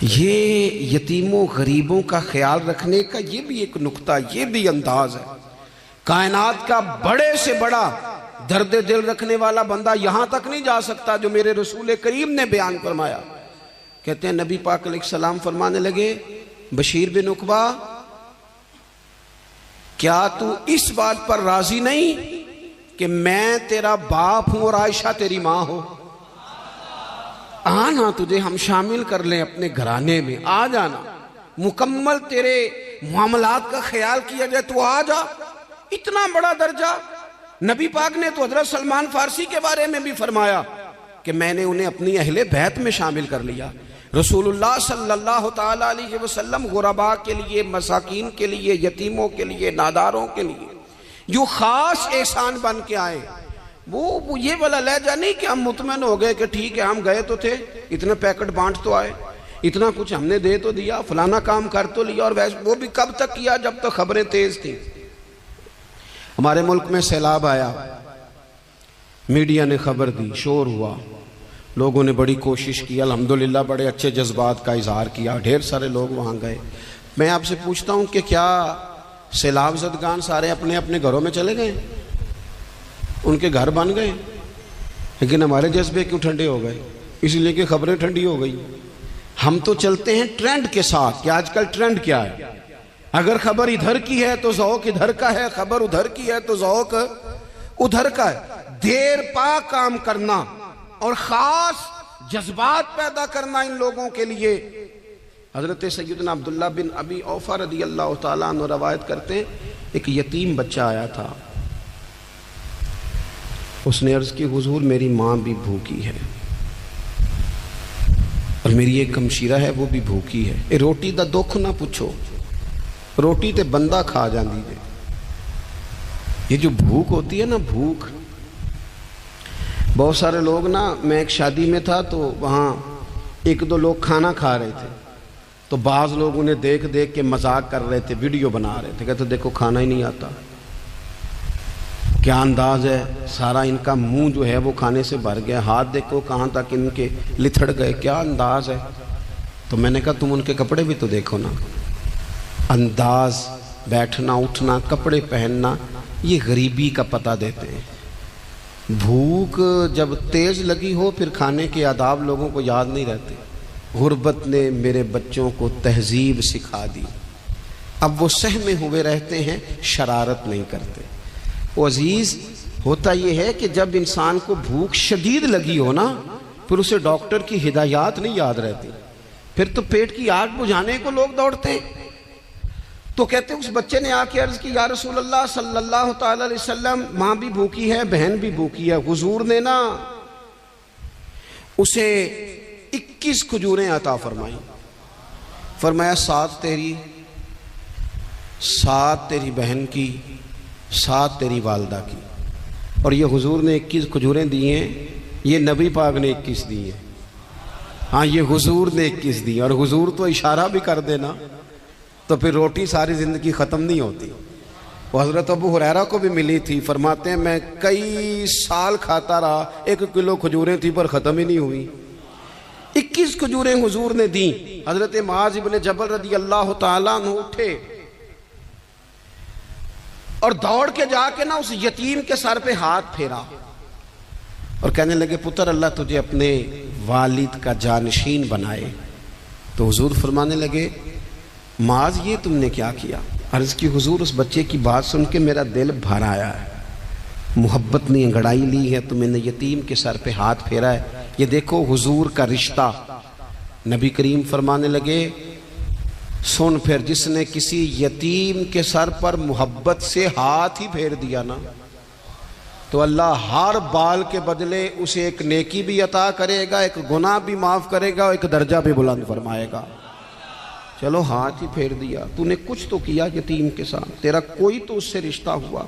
یہ یتیموں غریبوں کا خیال رکھنے کا یہ بھی ایک نقطہ، یہ بھی انداز ہے. کائنات کا بڑے سے بڑا درد دل رکھنے والا بندہ یہاں تک نہیں جا سکتا جو میرے رسول کریم نے بیان فرمایا. کہتے ہیں نبی پاک علیہ السلام فرمانے لگے، بشیر بن عقبہ کیا تو اس بات پر راضی نہیں کہ میں تیرا باپ ہوں اور عائشہ تیری ماں ہو؟ آنا تجھے ہم شامل کر لیں اپنے گھرانے میں، آ جانا، مکمل تیرے معاملات کا خیال کیا جائے، تو آ جا. اتنا بڑا درجہ. نبی پاک نے تو حضرت سلمان فارسی کے بارے میں بھی فرمایا کہ میں نے انہیں اپنی اہل بیت میں شامل کر لیا. رسول اللہ صلی اللہ تعالیٰ علیہ وسلم غرباء کے لیے، مساکین کے لیے، یتیموں کے لیے، ناداروں کے لیے جو خاص احسان بن کے آئے، وہ یہ والا لہجہ نہیں کہ ہم مطمئن ہو گئے کہ ٹھیک ہے ہم گئے تو تھے، اتنے پیکٹ بانٹ تو آئے، اتنا کچھ ہم نے دے تو دیا، فلانا کام کر تو لیا، اور ویسے وہ بھی کب تک کیا؟ جب تک خبریں تیز تھیں. ہمارے ملک میں سیلاب آیا، میڈیا نے خبر دی، شور ہوا، لوگوں نے بڑی کوشش کی، الحمدللہ بڑے اچھے جذبات کا اظہار کیا، ڈھیر سارے لوگ وہاں گئے. میں آپ سے پوچھتا ہوں کہ کیا سیلاب زدگان سارے اپنے اپنے گھروں میں چلے گئے؟ ان کے گھر بن گئے؟ لیکن ہمارے جذبے کیوں ٹھنڈے ہو گئے؟ اس لیے کہ خبریں ٹھنڈی ہو گئی. ہم تو چلتے ہیں ٹرینڈ کے ساتھ کہ آج کل ٹرینڈ کیا ہے. اگر خبر ادھر کی ہے تو ذوق ادھر کا ہے، خبر ادھر کی ہے تو ذوق ادھر کا ہے. دیر پا کام کرنا اور خاص جذبات پیدا کرنا ان لوگوں کے لیے. حضرت سیدنا عبداللہ بن ابی اوفا رضی اللہ تعالیٰ عنہ روایت کرتے ہیں، ایک یتیم بچہ آیا تھا، اس نے عرض کی حضور میری ماں بھی بھوکی ہے اور میری ایک ہمشیرہ ہے وہ بھی بھوکی ہے، اے روٹی دا دکھ نہ پوچھو، روٹی تے بندہ کھا جاندی جے. یہ جو بھوک ہوتی ہے نا، بھوک، بہت سارے لوگ نا، میں ایک شادی میں تھا تو وہاں ایک دو لوگ کھانا کھا رہے تھے، تو بعض لوگ انہیں دیکھ دیکھ کے مذاق کر رہے تھے، ویڈیو بنا رہے تھے، کہتے دیکھو کھانا ہی نہیں آتا، کیا انداز ہے، سارا ان کا منہ جو ہے وہ کھانے سے بھر گیا، ہاتھ دیکھو کہاں تک ان کے لتھڑ گئے، کیا انداز ہے. تو میں نے کہا تم ان کے کپڑے بھی تو دیکھو نا، انداز، بیٹھنا اٹھنا، کپڑے پہننا، یہ غریبی کا پتہ دیتے ہیں. بھوک جب تیز لگی ہو پھر کھانے کے آداب لوگوں کو یاد نہیں رہتے. غربت نے میرے بچوں کو تہذیب سکھا دی، اب وہ سہمے ہوئے رہتے ہیں، شرارت نہیں کرتے. وہ عزیز ہوتا یہ ہے کہ جب انسان کو بھوک شدید لگی ہو نا، پھر اسے ڈاکٹر کی ہدایات نہیں یاد رہتی، پھر تو پیٹ کی آگ بجھانے کو لوگ دوڑتے ہیں. تو کہتے اس بچے نے آ کے عرض کی یا رسول اللہ صلی اللہ تعالی علیہ وسلم ماں بھی بھوکی ہے، بہن بھی بھوکی ہے. حضور نے نا اسے 21 کھجوریں عطا فرمائی، فرمایا 7 تیری، 7 تیری بہن کی، 7 تیری والدہ کی. اور یہ حضور نے 21 کھجوریں دی ہیں، یہ نبی پاک نے 21 دی ہیں. ہاں یہ حضور نے 21 دی، اور حضور تو اشارہ بھی کر دینا تو پھر روٹی ساری زندگی ختم نہیں ہوتی. وہ حضرت ابو ہریرہ کو بھی ملی تھی، فرماتے ہیں میں کئی سال کھاتا رہا، 1 کلو کھجوریں تھی پر ختم ہی نہیں ہوئی. 21 کھجوریں حضور نے دیں. حضرت معاذ بن جبل رضی اللہ تعالیٰ عنہ اٹھے اور دوڑ کے جا کے نا اس یتیم کے سر پہ ہاتھ پھیرا اور کہنے لگے پتر اللہ تجھے اپنے والد کا جانشین بنائے. تو حضور فرمانے لگے معاذ یہ تم نے کیا کیا؟ عرض کی حضور اس بچے کی بات سن کے میرا دل بھر آیا ہے، محبت نے انگڑائی لی ہے تو میں نے یتیم کے سر پہ ہاتھ پھیرا ہے. یہ دیکھو حضور کا رشتہ. نبی کریم فرمانے لگے سن پھر جس نے کسی یتیم کے سر پر محبت سے ہاتھ ہی پھیر دیا نا تو اللہ ہر بال کے بدلے اسے ایک نیکی بھی عطا کرے گا، ایک گناہ بھی معاف کرے گا، ایک درجہ بھی بلند فرمائے گا. چلو ہاتھ ہی پھیر دیا، تو نے کچھ تو کیا یتیم کے ساتھ، تیرا کوئی تو اس سے رشتہ ہوا.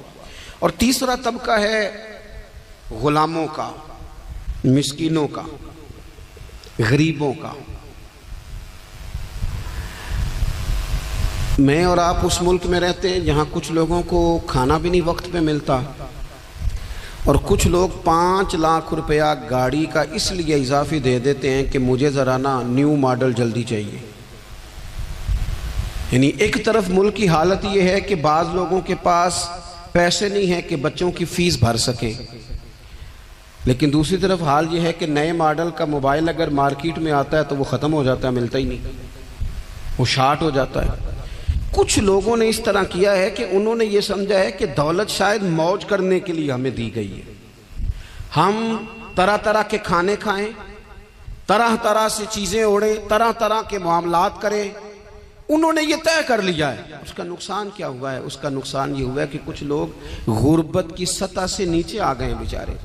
اور تیسرا طبقہ ہے غلاموں کا، مسکینوں کا، غریبوں کا. میں اور آپ اس ملک میں رہتے ہیں جہاں کچھ لوگوں کو کھانا بھی نہیں وقت پہ ملتا، اور کچھ لوگ 5 لاکھ روپیہ گاڑی کا اس لیے اضافی دے دیتے ہیں کہ مجھے ذرا نا نیو ماڈل جلدی چاہیے. یعنی ایک طرف ملک کی حالت یہ ہے کہ بعض لوگوں کے پاس پیسے نہیں ہیں کہ بچوں کی فیس بھر سکیں، لیکن دوسری طرف حال یہ ہے کہ نئے ماڈل کا موبائل اگر مارکیٹ میں آتا ہے تو وہ ختم ہو جاتا ہے، ملتا ہی نہیں، وہ شارٹ ہو جاتا ہے. کچھ لوگوں نے اس طرح کیا ہے کہ انہوں نے یہ سمجھا ہے کہ دولت شاید موج کرنے کے لیے ہمیں دی گئی ہے، ہم طرح طرح کے کھانے کھائیں، طرح طرح سے چیزیں اوڑیں، طرح طرح کے معاملات کریں. انہوں نے یہ طے کر لیا ہے. اس کا نقصان کیا ہوا ہے؟ اس کا نقصان یہ ہوا ہے کہ کچھ لوگ غربت کی سطح سے نیچے آ گئے ہیں بیچارے.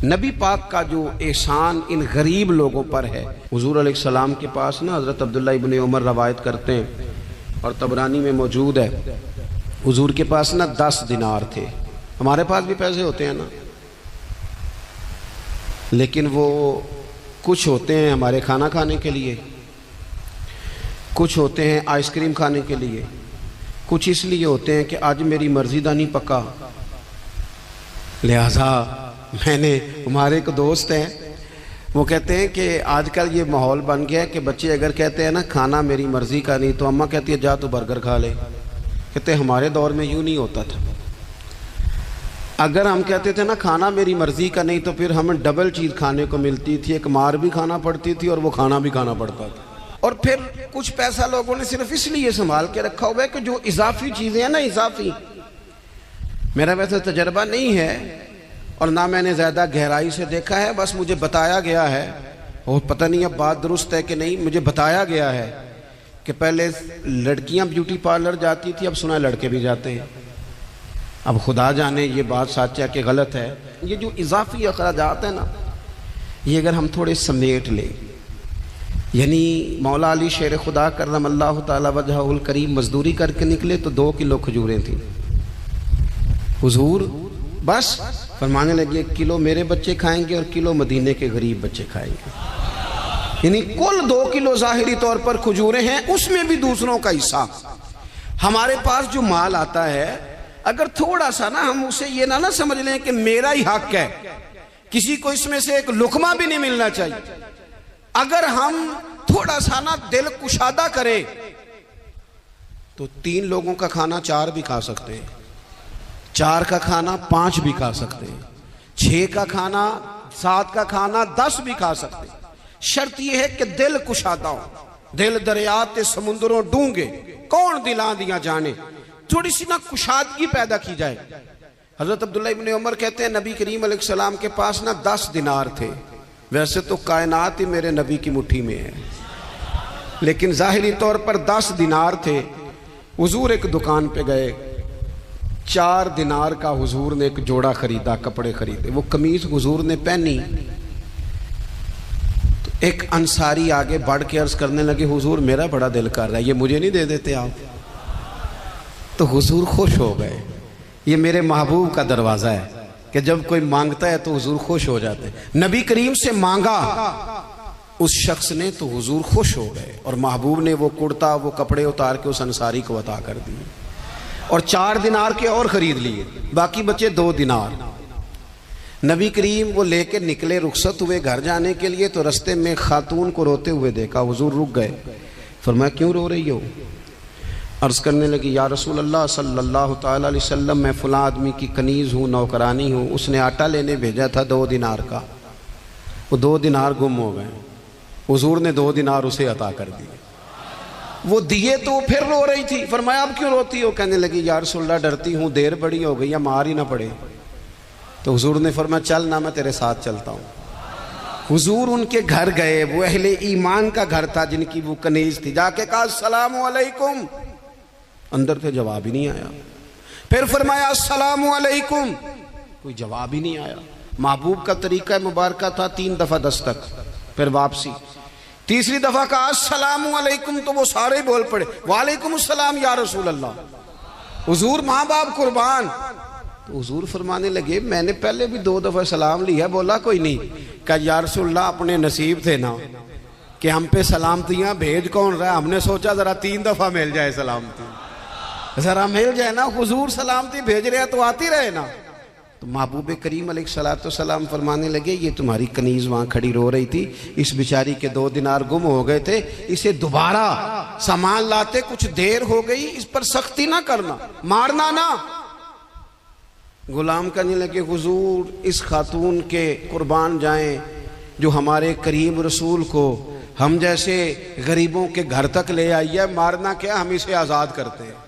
نبی پاک کا جو احسان ان غریب لوگوں پر ہے. حضور علیہ السلام کے پاس نا حضرت عبداللہ ابن عمر روایت کرتے ہیں اور طبرانی میں موجود ہے، حضور کے پاس نا 10 دینار تھے. ہمارے پاس بھی پیسے ہوتے ہیں نا، لیکن وہ کچھ ہوتے ہیں ہمارے کھانا کھانے کے لیے، کچھ ہوتے ہیں آئس کریم کھانے کے لیے، کچھ اس لیے ہوتے ہیں کہ آج میری مرضی دا نہیں پکا، لہذا میں نے، ہمارے ایک دوست ہیں وہ کہتے ہیں کہ آج کل یہ ماحول بن گیا ہے کہ بچے اگر کہتے ہیں نا کھانا میری مرضی کا نہیں تو اماں کہتی ہے جا تو برگر کھا لے. کہتے ہیں ہمارے دور میں یوں نہیں ہوتا تھا. اگر ہم کہتے تھے نا کھانا میری مرضی کا نہیں تو پھر ہمیں ڈبل چیز کھانے کو ملتی تھی، ایک مار بھی کھانا پڑتی تھی اور وہ کھانا بھی کھانا پڑتا تھا. اور پھر کچھ پیسہ لوگوں نے صرف اس لیے سنبھال کے رکھا ہوا ہے کہ جو اضافی چیزیں ہیں نا، اضافی، میرا ویسے تجربہ نہیں ہے اور نہ میں نے زیادہ گہرائی سے دیکھا ہے، بس مجھے بتایا گیا ہے، اور پتہ نہیں اب بات درست ہے کہ نہیں، مجھے بتایا گیا ہے کہ پہلے لڑکیاں بیوٹی پارلر جاتی تھی، اب سنا ہے لڑکے بھی جاتے ہیں. اب خدا جانے یہ بات سچ ہے کہ غلط ہے. یہ جو اضافی اخراجات ہیں نا، یہ اگر ہم تھوڑے سمیٹ لیں، یعنی مولا علی شیر خدا کرم اللہ تعالی وجہہ الکریم مزدوری کر کے نکلے تو 2 کلو کھجوریں تھیں. حضور بس فرمانے لگے 1 کلو میرے بچے کھائیں گے اور کلو مدینے کے غریب بچے کھائیں گے. یعنی کل 2 کلو ظاہری طور پر کھجوریں ہیں، اس میں بھی دوسروں کا حصہ. ہمارے پاس جو مال آتا ہے اگر تھوڑا سا نا ہم اسے یہ نہ سمجھ لیں کہ میرا ہی حق ہے، کسی کو اس میں سے ایک لقمہ بھی نہیں ملنا چاہیے. اگر ہم تھوڑا سا نا دل کشادہ کریں تو 3 لوگوں کا کھانا 4 بھی کھا سکتے ہیں، 4 کا کھانا 5 بھی کھا سکتے ہیں، 6 کا کھانا 7 کا کھانا 10 بھی کھا سکتے ہیں. شرط یہ ہے کہ دل کشادہ ہو. دل دریات سمندروں ڈونگے کون دلاں دیا جانے، تھوڑی سی نا کشادگی پیدا کی جائے. حضرت عبداللہ ابن عمر کہتے ہیں نبی کریم علیہ السلام کے پاس نا 10 دینار تھے. ویسے تو کائنات ہی میرے نبی کی مٹھی میں ہے، لیکن ظاہری طور پر 10 دینار تھے. حضور ایک دکان پہ گئے، 4 دینار کا حضور نے ایک جوڑا خریدا، کپڑے خریدے. وہ قمیض حضور نے پہنی تو ایک انصاری آگے بڑھ کے عرض کرنے لگے حضور میرا بڑا دل کر رہا ہے، یہ مجھے نہیں دے دیتے آپ؟ تو حضور خوش ہو گئے. یہ میرے محبوب کا دروازہ ہے کہ جب کوئی مانگتا ہے تو حضور خوش ہو جاتے ہیں. نبی کریم سے مانگا اس شخص نے تو حضور خوش ہو گئے اور محبوب نے وہ کرتا وہ کپڑے اتار کے اس انصاری کو عطا کر دیے اور 4 دینار کے اور خرید لیے، باقی بچے 2 دینار. نبی کریم وہ لے کے نکلے، رخصت ہوئے گھر جانے کے لیے تو رستے میں خاتون کو روتے ہوئے دیکھا. حضور رک گئے، فرمایا کیوں رو رہی ہو؟ عرض کرنے لگی یا رسول اللہ صلی اللہ تعالی علیہ وسلم میں فلاں آدمی کی کنیز ہوں، نوکرانی ہوں، اس نے آٹا لینے بھیجا تھا 2 دینار کا، وہ 2 دینار گم ہو گئے. حضور نے 2 دینار اسے عطا کر دیے. وہ دیے تو پھر رو رہی تھی. فرمایا اب کیوں روتی ہو؟ کہنے لگی یا رسول اللہ ڈرتی ہوں دیر بڑی ہو گئی یا مار ہی نہ پڑے. تو حضور نے فرمایا چل نہ میں تیرے ساتھ چلتا ہوں. حضور ان کے گھر گئے، وہ اہل ایمان کا گھر تھا جن کی وہ کنیز تھی. جا کے کہا السلام علیکم، اندر سے جواب ہی نہیں آیا. پھر فرمایا السلام علیکم، کوئی جواب ہی نہیں آیا. محبوب کا طریقہ مبارکہ تھا 3 دفعہ دستک، پھر واپسی. تیسری دفعہ کہا السلام علیکم تو وہ سارے بول پڑے وعلیکم السلام یا رسول اللہ. حضور ماں باپ قربان. تو حضور فرمانے لگے میں نے پہلے بھی 2 دفعہ سلام لیا. بولا کوئی نہیں. کہا یا رسول اللہ اپنے نصیب تھے نا کہ ہم پہ سلامتیاں بھیج کون رہا ہے، ہم نے سوچا ذرا 3 دفعہ مل جائے سلامتی، ذرا مل جائے نا. حضور سلامتی بھیج رہے ہیں تو آتی رہے نا. تو محبوب کریم علیہ السلام فرمانے لگے یہ تمہاری کنیز وہاں کھڑی رو رہی تھی، اس بیچاری کے 2 دینار گم ہو گئے تھے، اسے دوبارہ سامان لاتے کچھ دیر ہو گئی، اس پر سختی نہ کرنا، مارنا نہ۔ غلام کہنے لگے حضور اس خاتون کے قربان جائیں جو ہمارے کریم رسول کو ہم جیسے غریبوں کے گھر تک لے آئی ہے، مارنا کیا، ہم اسے آزاد کرتے ہیں،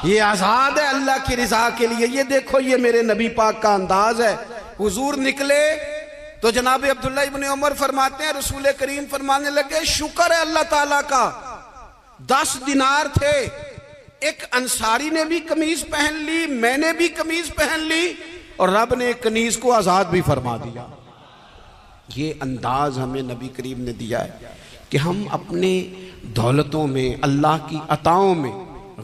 یہ آزاد ہے اللہ کی رضا کے لیے۔ یہ دیکھو یہ میرے نبی پاک کا انداز ہے۔ حضور نکلے تو جناب عبداللہ ابن عمر فرماتے ہیں رسول کریم فرمانے لگے شکر ہے اللہ تعالیٰ کا، 10 دینار تھے، ایک انصاری نے بھی قمیض پہن لی، میں نے بھی قمیض پہن لی، اور رب نے ایک کنیز کو آزاد بھی فرما دیا۔ یہ انداز ہمیں نبی کریم نے دیا ہے کہ ہم اپنے دولتوں میں، اللہ کی عطاؤں میں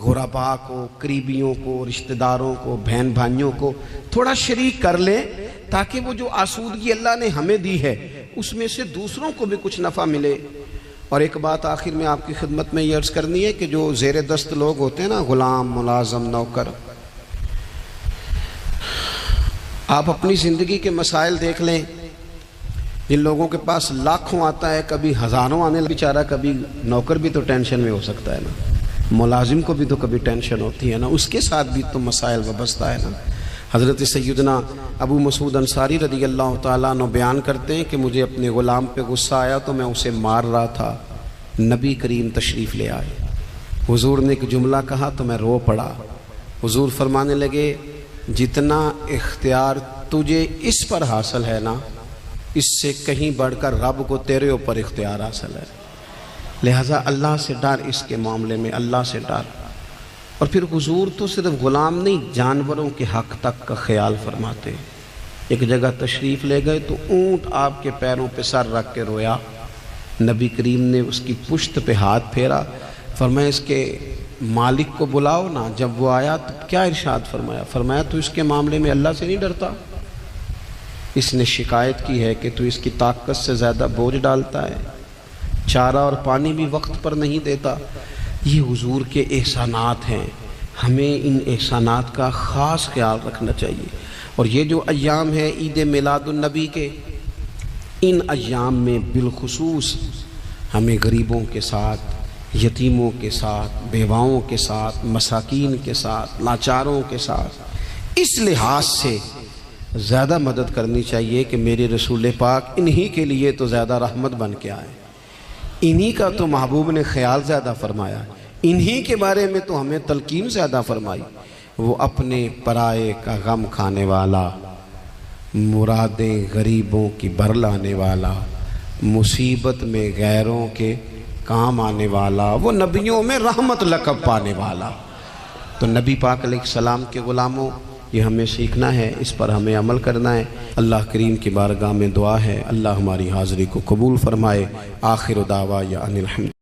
غرباء کو، قریبیوں کو، رشتہ داروں کو، بہن بھائیوں کو تھوڑا شریک کر لیں، تاکہ وہ جو آسودگی اللہ نے ہمیں دی ہے اس میں سے دوسروں کو بھی کچھ نفع ملے۔ اور ایک بات آخر میں آپ کی خدمت میں یہ عرض کرنی ہے کہ جو زیر دست لوگ ہوتے ہیں نا، غلام، ملازم، نوکر، آپ اپنی زندگی کے مسائل دیکھ لیں، جن لوگوں کے پاس لاکھوں آتا ہے، کبھی ہزاروں آنے بیچارہ، کبھی نوکر بھی تو ٹینشن میں ہو سکتا ہے نا، ملازم کو بھی تو کبھی ٹینشن ہوتی ہے نا، اس کے ساتھ بھی تو مسائل وابستہ ہے نا۔ حضرت سیدنا ابو مسعود انصاری رضی اللہ تعالیٰ عنہ بیان کرتے ہیں کہ مجھے اپنے غلام پہ غصہ آیا تو میں اسے مار رہا تھا، نبی کریم تشریف لے آئے، حضور نے ایک جملہ کہا تو میں رو پڑا۔ حضور فرمانے لگے جتنا اختیار تجھے اس پر حاصل ہے نا، اس سے کہیں بڑھ کر رب کو تیرے اوپر اختیار حاصل ہے، لہٰذا اللہ سے ڈر، اس کے معاملے میں اللہ سے ڈر۔ اور پھر حضور تو صرف غلام نہیں، جانوروں کے حق تک کا خیال فرماتے۔ ایک جگہ تشریف لے گئے تو اونٹ آپ کے پیروں پہ سر رکھ کے رویا، نبی کریم نے اس کی پشت پہ ہاتھ پھیرا، فرمایا اس کے مالک کو بلاؤ نا۔ جب وہ آیا تو کیا ارشاد فرمایا؟ فرمایا تو اس کے معاملے میں اللہ سے نہیں ڈرتا، اس نے شکایت کی ہے کہ تو اس کی طاقت سے زیادہ بوجھ ڈالتا ہے، چارہ اور پانی بھی وقت پر نہیں دیتا۔ یہ حضور کے احسانات ہیں، ہمیں ان احسانات کا خاص خیال رکھنا چاہیے۔ اور یہ جو ایام ہے عید میلاد النبی کے، ان ایام میں بالخصوص ہمیں غریبوں کے ساتھ، یتیموں کے ساتھ، بیواؤں کے ساتھ، مساکین کے ساتھ، لاچاروں کے ساتھ اس لحاظ سے زیادہ مدد کرنی چاہیے کہ میرے رسول پاک انہی کے لیے تو زیادہ رحمت بن کے آئے، انہی کا تو محبوب نے خیال زیادہ فرمایا، انہی کے بارے میں تو ہمیں تلقین زیادہ فرمائی۔ وہ اپنے پرائے کا غم کھانے والا، مرادیں غریبوں کی بھر لانے والا، مصیبت میں غیروں کے کام آنے والا، وہ نبیوں میں رحمت لقب پانے والا۔ تو نبی پاک علیہ السلام کے غلاموں، یہ ہمیں سیکھنا ہے، اس پر ہمیں عمل کرنا ہے۔ اللہ کریم کی بارگاہ میں دعا ہے اللہ ہماری حاضری کو قبول فرمائے۔ آخر دعوانا ان الحمد